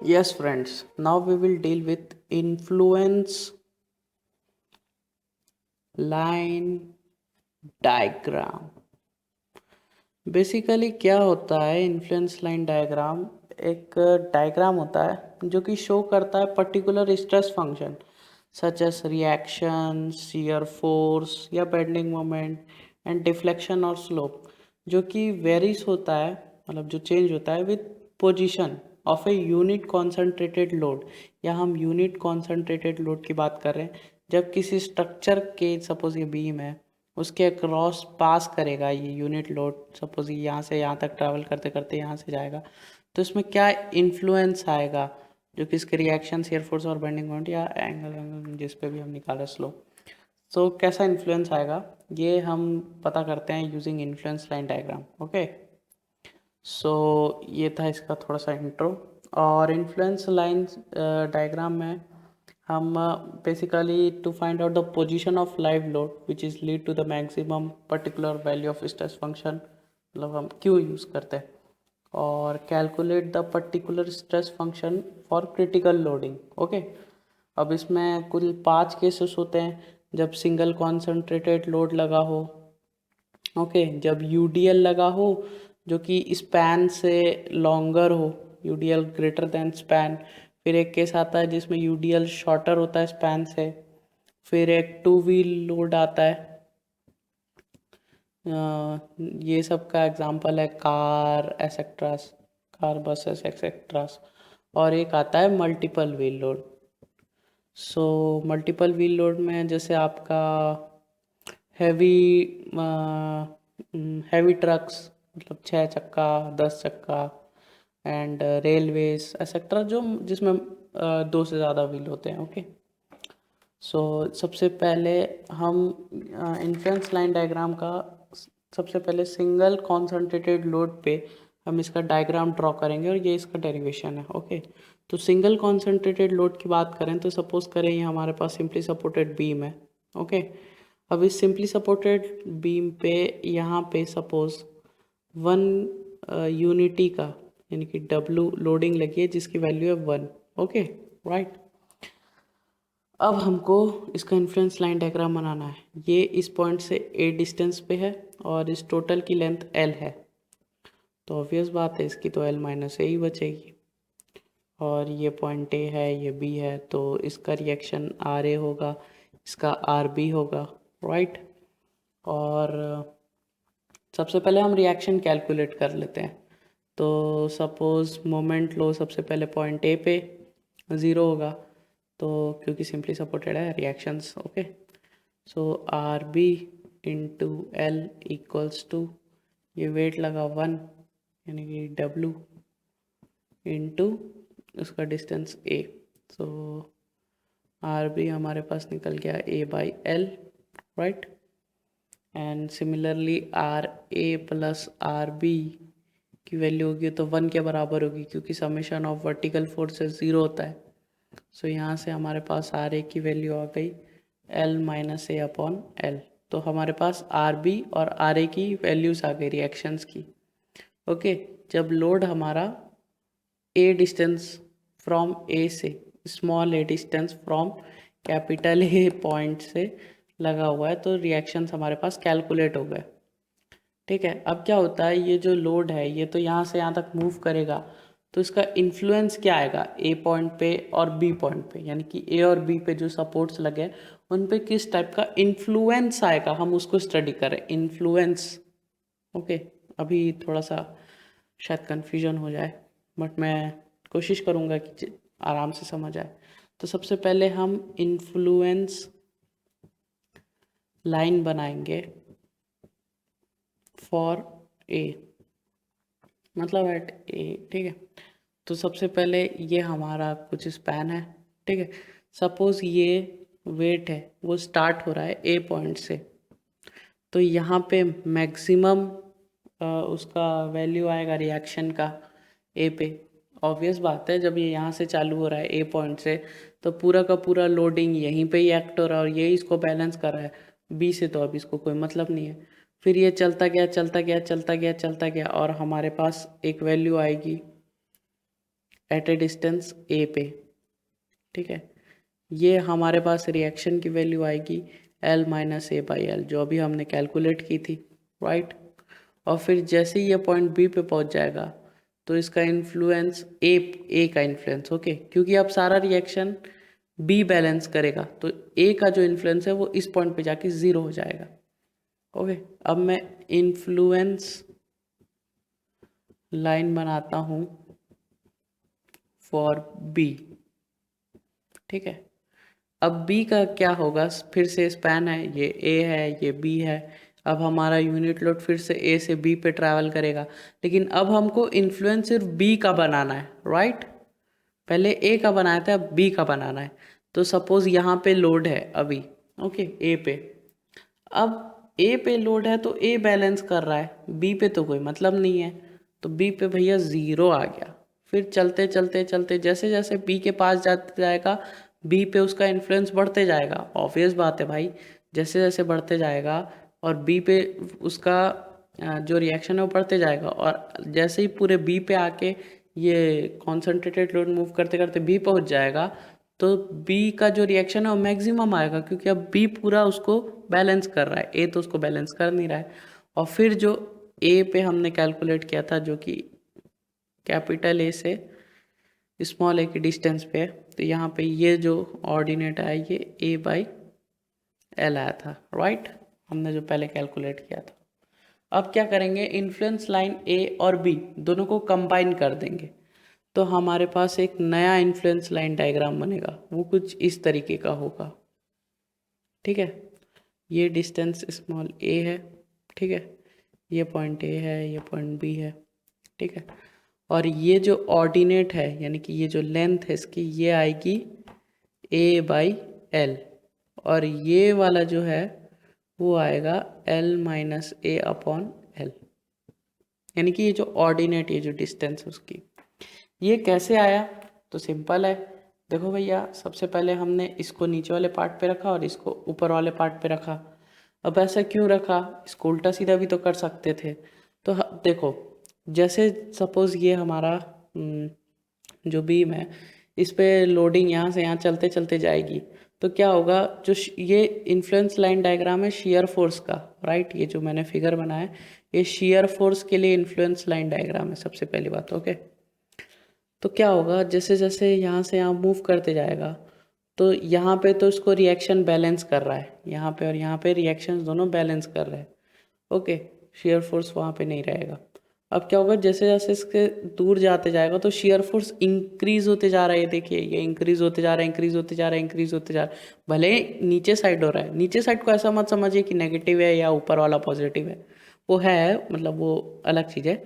Yes, friends, now we will deal with influence line diagram. Basically क्या होता है influence line diagram? एक diagram होता है जो कि शो करता है particular stress function such as reaction, shear force या बेंडिंग मोमेंट एंड डिफ्लेक्शन और स्लोप, जो कि वेरीज होता है, मतलब जो चेंज होता है with position of a unit concentrated load. या हम यूनिट कॉन्सेंट्रेटेड लोड की बात कर रहे हैं जब किसी स्ट्रक्चर के, सपोज ये बीम है, उसके अक्रॉस पास करेगा ये यूनिट लोड, सपोज यहाँ से यहाँ तक ट्रैवल करते करते यहाँ से जाएगा, तो इसमें क्या इन्फ्लुएंस आएगा जो कि इसके रिएक्शन, शियर फोर्स और बेंडिंग मोमेंट या एंगल जिस पे भी हम निकालें स्लो, तो कैसा इन्फ्लुएंस आएगा ये हम पता करते हैं using influence line diagram. Okay, so ये था इसका थोड़ा सा इंट्रो। और इन्फ्लुएंस लाइन डायग्राम में हम basically to find out the position of live load which is lead to the maximum particular value of stress function, मतलब हम क्यों यूज़ करते हैं, और calculate the particular stress function for critical loading. Okay, अब इसमें कुल 5 केसेस होते हैं। जब सिंगल कॉन्सेंट्रेटेड लोड लगा हो, ओके, जब यूडीएल लगा हो जो कि स्पैन से लॉन्गर हो, यूडीएल ग्रेटर देन स्पैन। फिर एक केस आता है जिसमें यूडीएल शॉर्टर होता है स्पैन से। फिर एक टू व्हील लोड आता है, ये सब का एग्जांपल है कार एसेक्ट्रास, कार बसेस एक्सेट्रास। और एक आता है multiple wheel load. So multiple wheel load में जैसे आपका हैवी हैवी ट्रक्स, मतलब 6 चक्का, 10 चक्का, एंड रेलवेज एक्सेट्रा, जो जिसमें 2 से ज़्यादा व्हील होते हैं। ओके, सो सबसे पहले हम इन्फ्लुएंस लाइन डायग्राम का सबसे पहले सिंगल कॉन्सेंट्रेटेड लोड पे हम इसका डायग्राम ड्रॉ करेंगे और ये इसका डेरिवेशन है। ओके, तो सिंगल कॉन्सेंट्रेटेड लोड की बात करें तो सपोज करें ये हमारे पास सिंपली सपोर्टेड बीम है। ओके, अब इस सिंपली सपोर्टेड बीम पे यहाँ पे सपोज 1 यूनिटी का यानी कि डब्लू लोडिंग लगी है जिसकी वैल्यू है 1। Okay, right. अब हमको इसका इन्फ्लुएंस लाइन डायग्राम बनाना है। ये इस पॉइंट से ए डिस्टेंस पे है और इस टोटल की लेंथ एल है, तो ऑब्वियस बात है इसकी तो एल माइनस ए ही बचेगी। और ये पॉइंट ए है, ये बी है, तो इसका रिएक्शन आर ए होगा, इसका आर बी होगा, राइट। और सबसे पहले हम रिएक्शन कैलकुलेट कर लेते हैं। तो सपोज मोमेंट लो सबसे पहले पॉइंट ए पे 0 होगा, तो क्योंकि सिंपली सपोर्टेड है reactions. Okay, so R B into L equals to, ये वेट लगा 1 यानी कि डब्लू इंटू उसका distance A. So R B हमारे पास निकल गया A by L, right. And similarly R A plus R B की वैल्यू होगी तो 1 के बराबर होगी, क्योंकि समेशन ऑफ वर्टिकल फोर्सेस 0 होता है। सो यहाँ से हमारे पास आर ए की वैल्यू आ गई एल माइनस ए अपॉन एल। तो हमारे पास आर बी और आर ए की वैल्यूज आ गई रिएक्शंस की। ओके, जब लोड हमारा ए डिस्टेंस फ्रॉम ए से, small A distance from capital A point से लगा हुआ है, तो रिएक्शंस हमारे पास कैलकुलेट हो गए। ठीक है, अब क्या होता है, ये जो लोड है ये तो यहाँ से यहाँ तक मूव करेगा, तो इसका इन्फ्लुएंस क्या आएगा ए पॉइंट पे और बी पॉइंट पे, यानी कि ए और बी पे जो सपोर्ट्स लगे हैं उन पे किस टाइप का इन्फ्लुएंस आएगा, हम उसको स्टडी करें इन्फ्लुएंस। ओके, अभी थोड़ा सा शायद कन्फ्यूजन हो जाए, बट मैं कोशिश करूँगा कि आराम से समझ आए। तो सबसे पहले हम इन्फ्लुएंस लाइन बनाएंगे फॉर ए, मतलब एट ए। ठीक है, तो सबसे पहले ये हमारा कुछ स्पैन है। ठीक है, सपोज ये वेट है वो स्टार्ट हो रहा है ए पॉइंट से, तो यहाँ पे मैक्सिमम उसका वैल्यू आएगा रिएक्शन का ए पे। ऑब्वियस बात है, जब ये यहाँ से चालू हो रहा है ए पॉइंट से, तो पूरा का पूरा लोडिंग यहीं पे ही एक्ट हो रहा है और यही इसको बैलेंस कर रहा है। बी से तो अब इसको कोई मतलब नहीं है। फिर ये चलता गया चलता गया चलता गया चलता गया और हमारे पास एक वैल्यू आएगी एट ए डिस्टेंस ए पे, ठीक है। ये हमारे पास रिएक्शन की वैल्यू आएगी L minus A by L, जो अभी हमने कैलकुलेट की थी, राइट। और फिर जैसे ही ये पॉइंट बी पे पहुंच जाएगा तो इसका इन्फ्लुएंस ए का इन्फ्लुएंस, ओके, क्योंकि अब सारा रिएक्शन बी बैलेंस करेगा तो ए का जो इन्फ्लुएंस है वो इस पॉइंट पे जाके 0 हो जाएगा, ओके। अब मैं इन्फ्लुएंस लाइन बनाता हूँ फॉर बी, ठीक है। अब बी का क्या होगा, फिर से स्पैन है, ये ए है, ये बी है। अब हमारा यूनिट लोड फिर से ए से बी पे ट्रैवल करेगा, लेकिन अब हमको इन्फ्लुएंस सिर्फ बी का बनाना है, राइट। पहले ए का बनाया था, अब बी का बनाना है। तो सपोज यहाँ पे लोड है अभी, ओके, ए पे। अब ए पे लोड है तो ए बैलेंस कर रहा है, बी पे तो कोई मतलब नहीं है, तो बी पे भैया 0 आ गया। फिर चलते चलते चलते जैसे जैसे बी के पास जाते जाएगा बी पे उसका इन्फ्लुएंस बढ़ते जाएगा, ऑब्वियस बात है भाई। जैसे जैसे बढ़ते जाएगा और बी पे उसका जो रिएक्शन है वो बढ़ते जाएगा, और जैसे ही पूरे बी पे आके ये कॉन्सेंट्रेटेड लोड मूव करते करते बी पहुंच जाएगा तो बी का जो रिएक्शन है वो मैक्सिमम आएगा, क्योंकि अब बी पूरा उसको बैलेंस कर रहा है, ए तो उसको बैलेंस कर नहीं रहा है। और फिर जो ए पे हमने कैलकुलेट किया था, जो कि कैपिटल ए से स्मॉल ए की डिस्टेंस पे है, तो यहाँ पे ये जो ऑर्डिनेट आया ये ए बाई एल आया था, राइट, हमने जो पहले कैलकुलेट किया था। अब क्या करेंगे, इन्फ्लुएंस लाइन ए और बी दोनों को कंबाइन कर देंगे, तो हमारे पास एक नया इन्फ्लुएंस लाइन डायग्राम बनेगा, वो कुछ इस तरीके का होगा, ठीक है। ये डिस्टेंस स्मॉल ए है, ठीक है, ये पॉइंट ए है, ये पॉइंट बी है, ठीक है। और ये जो ऑर्डिनेट है यानी कि ये जो लेंथ है इसकी, ये आएगी ए बाई एल, और ये वाला जो है वो आएगा एल माइनस ए अपॉन एल, यानी कि ये जो ऑर्डिनेट, ये जो डिस्टेंस है उसकी। ये कैसे आया, तो सिंपल है, देखो भैया, सबसे पहले हमने इसको नीचे वाले पार्ट पे रखा और इसको ऊपर वाले पार्ट पे रखा। अब ऐसा क्यों रखा, इसको उल्टा सीधा भी तो कर सकते थे। तो देखो, जैसे सपोज ये हमारा जो बीम है, इस पे लोडिंग यहाँ से यहाँ चलते चलते जाएगी, तो क्या होगा, जो ये इन्फ्लुएंस लाइन डायग्राम है शियर फोर्स का, राइट, ये जो मैंने फिगर बनाया है ये शियर फोर्स के लिए इन्फ्लुएंस लाइन डायग्राम है, सबसे पहली बात, ओके। तो क्या होगा, जैसे जैसे यहाँ से यहाँ मूव करते जाएगा तो यहाँ पे तो इसको रिएक्शन बैलेंस कर रहा है, यहाँ पे और यहाँ पे रिएक्शंस दोनों बैलेंस कर रहे हैं, ओके, शियर फोर्स वहाँ पे नहीं रहेगा। अब क्या होगा, जैसे जैसे इसके दूर जाते जाएगा तो शियर फोर्स इंक्रीज होते जा रहा है, ये देखिए, ये इंक्रीज होते जा रहा है, इंक्रीज होते जा रहा है, इंक्रीज होते जा रहा है। भले नीचे साइड हो रहा है, नीचे साइड को ऐसा मत समझिए कि नेगेटिव है या ऊपर वाला पॉजिटिव है, वो है, मतलब वो अलग चीज़ है।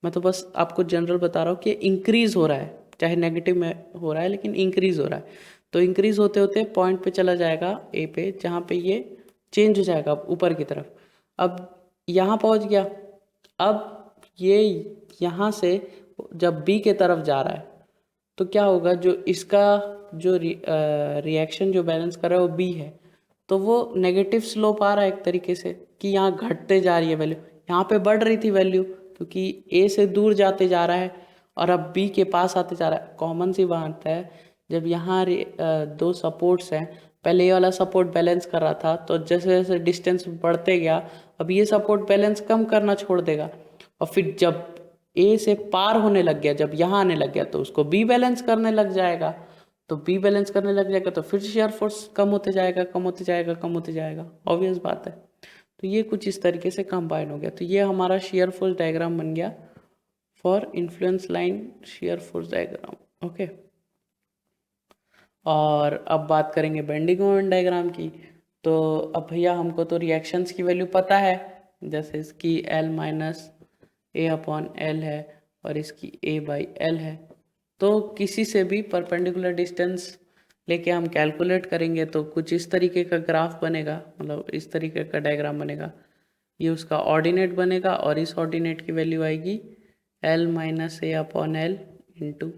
मैं तो बस आपको जनरल बता रहा हूँ कि इंक्रीज हो रहा है, चाहे नेगेटिव में हो रहा है लेकिन इंक्रीज हो रहा है। तो इंक्रीज होते होते पॉइंट पे चला जाएगा ए पे, जहाँ पे ये चेंज हो जाएगा ऊपर की तरफ। अब यहाँ पहुँच गया, अब ये यहाँ से जब बी के तरफ जा रहा है तो क्या होगा, जो इसका जो रिएक्शन जो बैलेंस कर रहा है वो बी है, तो वो नेगेटिव स्लोप आ रहा है एक तरीके से, कि यहाँ घटते जा रही है वैल्यू, यहाँ पे बढ़ रही थी वैल्यू क्योंकि ए से दूर जाते जा रहा है और अब बी के पास आते जा रहा है। कॉमन सी बात है, जब यहाँ दो सपोर्ट्स हैं, पहले ये वाला सपोर्ट बैलेंस कर रहा था, तो जैसे जैसे डिस्टेंस बढ़ते गया अब ये सपोर्ट बैलेंस कम करना छोड़ देगा, और फिर जब ए से पार होने लग गया, जब यहाँ आने लग गया तो उसको बी बैलेंस करने लग जाएगा, तो बी बैलेंस करने लग जाएगा तो फिर शियर फोर्स कम होते जाएगा, कम होते जाएगा, कम होते जाएगा, ऑब्वियस बात है। तो ये कुछ इस तरीके से कंबाइन हो गया, तो ये हमारा शियर फोर्स डायग्राम बन गया for influence line shear force diagram, okay. और अब बात करेंगे बेंडिंग मोमेंट डायग्राम की। तो अब भैया हमको तो रिएक्शंस की वैल्यू पता है, जैसे इसकी एल माइनस ए अपॉन एल है और इसकी ए बाई एल है, तो किसी से भी परपेंडिकुलर डिस्टेंस लेके हम कैलकुलेट करेंगे तो कुछ इस तरीके का ग्राफ बनेगा, मतलब इस तरीके का डायग्राम बनेगा। ये उसका ऑर्डिनेट बनेगा और इस ऑर्डिनेट की वैल्यू आएगी एल माइनस ए अपॉन एल इंटू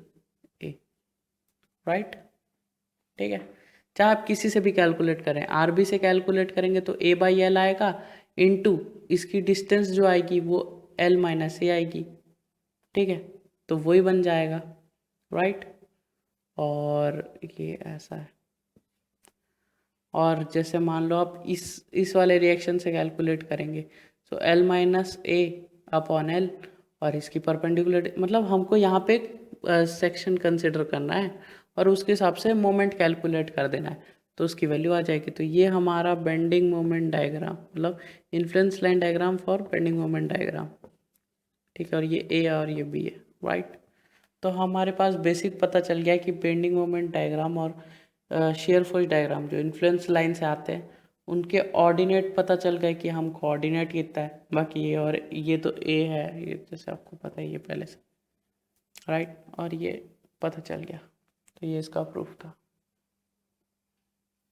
ए, राइट, ठीक है। चाहे आप किसी से भी कैलकुलेट करें, आर बी से कैलकुलेट करेंगे तो ए बाई एल आएगा, इंटू इसकी डिस्टेंस जो आएगी वो एल माइनस ए आएगी, ठीक है, तो वही बन जाएगा। राइट। और ये ऐसा है। और जैसे मान लो आप इस वाले रिएक्शन से कैलकुलेट करेंगे, सो L माइनस ए अपॉन एल, और इसकी परपेंडिकुलर, मतलब हमको यहाँ पे सेक्शन कंसिडर करना है और उसके हिसाब से मोमेंट कैलकुलेट कर देना है, तो उसकी वैल्यू आ जाएगी। तो ये हमारा बेंडिंग मोमेंट डायग्राम, मतलब influence line diagram for bending moment diagram, ठीक है। और ये ए और ये बी है, राइट। तो हमारे पास बेसिक पता चल गया कि बेंडिंग मोमेंट डायग्राम और शेयर फोर्स डायग्राम जो इन्फ्लुएंस लाइन से आते हैं उनके ऑर्डिनेट पता चल गए कि हम कोऑर्डिनेट कितना है। बाकी ये, और ये तो ए है, ये जैसे आपको पता है ये पहले से, राइट। और ये पता चल गया, तो ये इसका प्रूफ था।